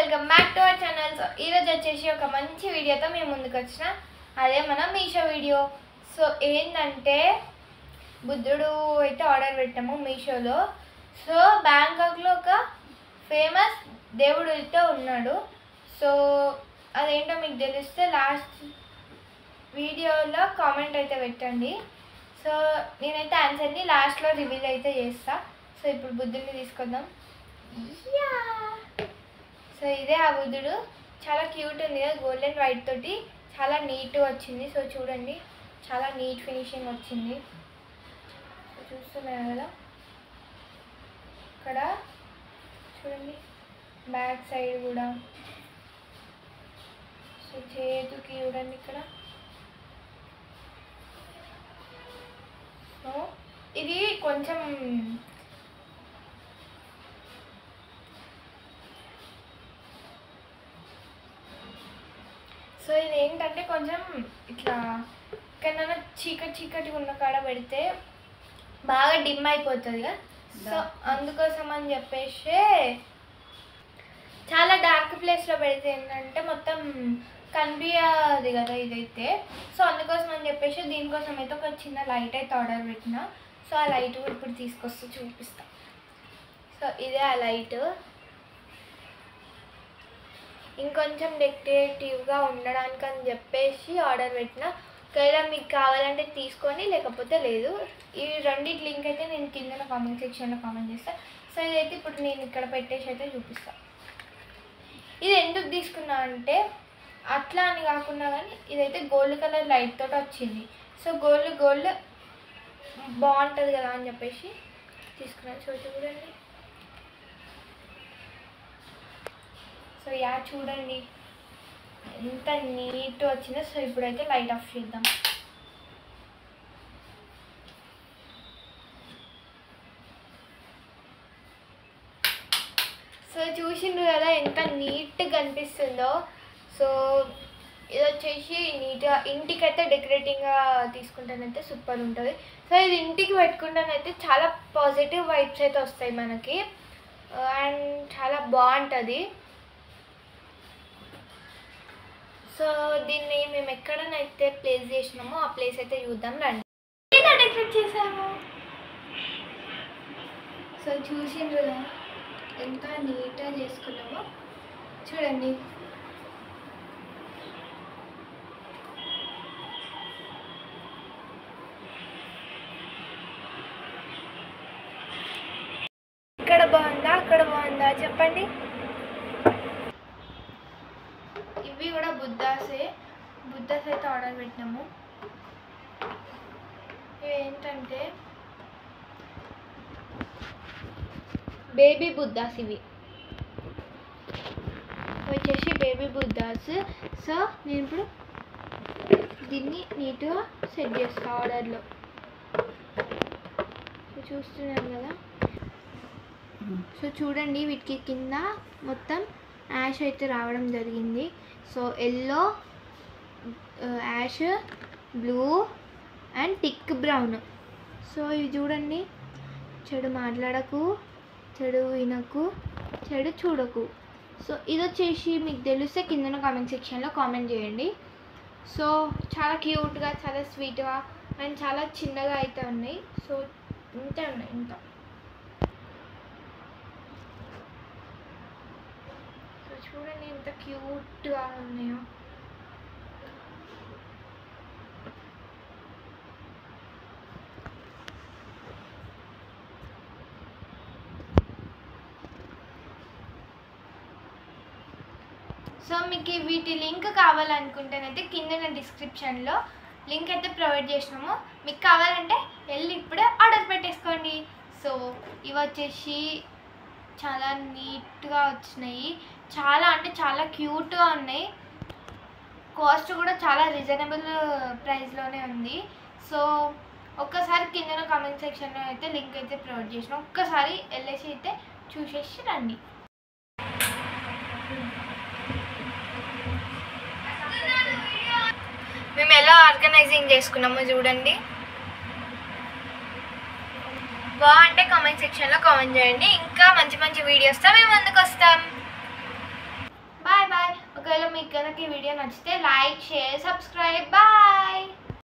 Welcome back to our channel. So ఈరోజు వచ్చేసి ఒక మంచి వీడియోతో మేము ముందుకు వచ్చిన అదే మన మీషో వీడియో. సో ఏంటంటే బుద్ధుడు అయితే ఆర్డర్ పెట్టాము మీషోలో. సో బ్యాంకాక్లో ఒక ఫేమస్ దేవుడు అయితే ఉన్నాడు. సో అదేంటో మీకు తెలిస్తే లాస్ట్ వీడియోలో కామెంట్ అయితే పెట్టండి. సో నేనైతే ఆన్సర్ని లాస్ట్లో రివీల్ అయితే చేస్తా. సో ఇప్పుడు బుద్ధుడిని తీసుకొద్దాం. సో ఇదే ఆ బుద్ధుడు, చాలా క్యూట్ ఉంది కదా, గోల్డ్ అండ్ వైట్ తోటి చాలా నీట్గా వచ్చింది. సో చూడండి, చాలా నీట్ ఫినిషింగ్ వచ్చింది. సో చూస్తున్నారు కదా, ఇక్కడ చూడండి బ్యాక్ సైడ్ కూడా. సో చేతికి చూడండి ఇక్కడ. సో ఇది కొంచెం సో ఇది ఏంటంటే కొంచెం ఇట్లా ఎక్కడైనా చీకటి ఉన్న కాడ పెడితే బాగా డిమ్ అయిపోతుంది కదా. సో అందుకోసం అని చెప్పేసి చాలా డార్క్ ప్లేస్లో పెడితే ఏంటంటే మొత్తం కనిపించదు కదా ఇదైతే. సో అందుకోసం అని చెప్పేసి దీనికోసం అయితే ఒక చిన్న లైట్ అయితే ఆర్డర్ పెట్టిన. సో ఆ లైట్ కూడా ఇప్పుడు తీసుకొస్తూ చూపిస్తా. సో ఇదే ఆ లైట్, ఇంకొంచెం డెకరేటివ్గా ఉండడానికి అని చెప్పేసి ఆర్డర్ పెట్టిన. ఒకవేళ మీకు కావాలంటే తీసుకొని, లేకపోతే లేదు. ఈ రెండింటి లింక్ అయితే నేను కింద కామెంట్ సెక్షన్లో కామెంట్ చేస్తాను. సో ఇదైతే ఇప్పుడు నేను ఇక్కడ పెట్టేసి అయితే చూపిస్తాను. ఇది ఎందుకు తీసుకున్నా అంటే అట్లా అని కాకుండా కానీ ఇదైతే గోల్డ్ కలర్ లైట్ తోటి వచ్చింది. సో గోల్డ్ బాగుంటుంది కదా అని చెప్పేసి తీసుకున్నాను. సో చూడండి. సో యా చూడండి ఎంత నీట్ వచ్చిందో. సో ఇప్పుడైతే లైట్ ఆఫ్ చేద్దాం. సో చూసిండ్రు కదా ఎంత నీట్గా కనిపిస్తుందో. సో ఇది వచ్చేసి నీట్గా ఇంటికైతే డెకరేటింగ్గా తీసుకుంటానైతే సూపర్ ఉంటుంది. సో ఇది ఇంటికి పెట్టుకుంటానైతే చాలా పాజిటివ్ వైబ్స్ అయితే వస్తాయి మనకి, అండ్ చాలా బాగుంటుంది. సో దీన్ని మేము ఎక్కడనైతే ప్లేస్ చేసినామో ఆ ప్లేస్ అయితే చూద్దాం రండి. ఇలా డెకరేట్ చేసాము. సో చూసిండ్రు కదా ఎంత నీట్గా చేసుకున్నామో చూడండి. ఇక్కడ బాగుందా అక్కడ బాగుందా చెప్పండి. ఇవి కూడా బుద్ధాస్ అయితే ఆర్డర్ పెట్టినాము. ఇవి ఏంటంటే బేబీ బుద్ధాస్, ఇవి వచ్చేసి బేబీ బుద్ధాస్. సో నేను ఇప్పుడు దీన్ని నీట్గా సెట్ చేస్తా ఆర్డర్లో. సో చూస్తున్నాను కదా. సో చూడండి వీటికి కింద మొత్తం యాష్ అయితే రావడం జరిగింది. So yellow, ash, blue and thick brown. So ఇవి చూడండి, చెడు మాట్లాడకు, చెడు వినకు, చెడు చూడకు. సో ఇది వచ్చేసి మీకు తెలిస్తే కింద కామెంట్ సెక్షన్లో కామెంట్ చేయండి. సో చాలా క్యూట్గా, చాలా స్వీట్గా అండ్ చాలా చిన్నగా అయితే ఉన్నాయి. సో ఇంతే ఉన్నాయి ఇంత. సో చూడండి ఎంత క్యూట్గా ఉన్నాయో. సో మీకు వీటి లింక్ కావాలనుకుంటేనైతే కింద డిస్క్రిప్షన్లో లింక్ అయితే ప్రొవైడ్ చేసినాము. మీకు కావాలంటే వెళ్ళి ఇప్పుడే ఆర్డర్ పెట్టేసుకోండి. సో ఇవి వచ్చేసి చాలా నీట్గా వచ్చినాయి, చాలా అంటే చాలా క్యూట్గా ఉన్నాయి. కాస్ట్ కూడా చాలా రీజనబుల్ ప్రైస్లోనే ఉంది. సో ఒక్కసారి కింద కామెంట్ సెక్షన్లో అయితే లింక్ అయితే ప్రొవైడ్ చేసినాం. ఒక్కసారి వెళ్ళేసి అయితే చూసేసి రండి. మేము ఎలా ఆర్గనైజింగ్ చేసుకున్నామో చూడండి. బాగుంటే కామెంట్ సెక్షన్లో కామెంట్ చేయండి. ఇంకా మంచి మంచి వీడియోస్తో మేము ముందుకు వస్తాం. మీకు కనుక ఈ వీడియో నచ్చితే లైక్ షేర్ సబ్స్క్రైబ్ బాయ్.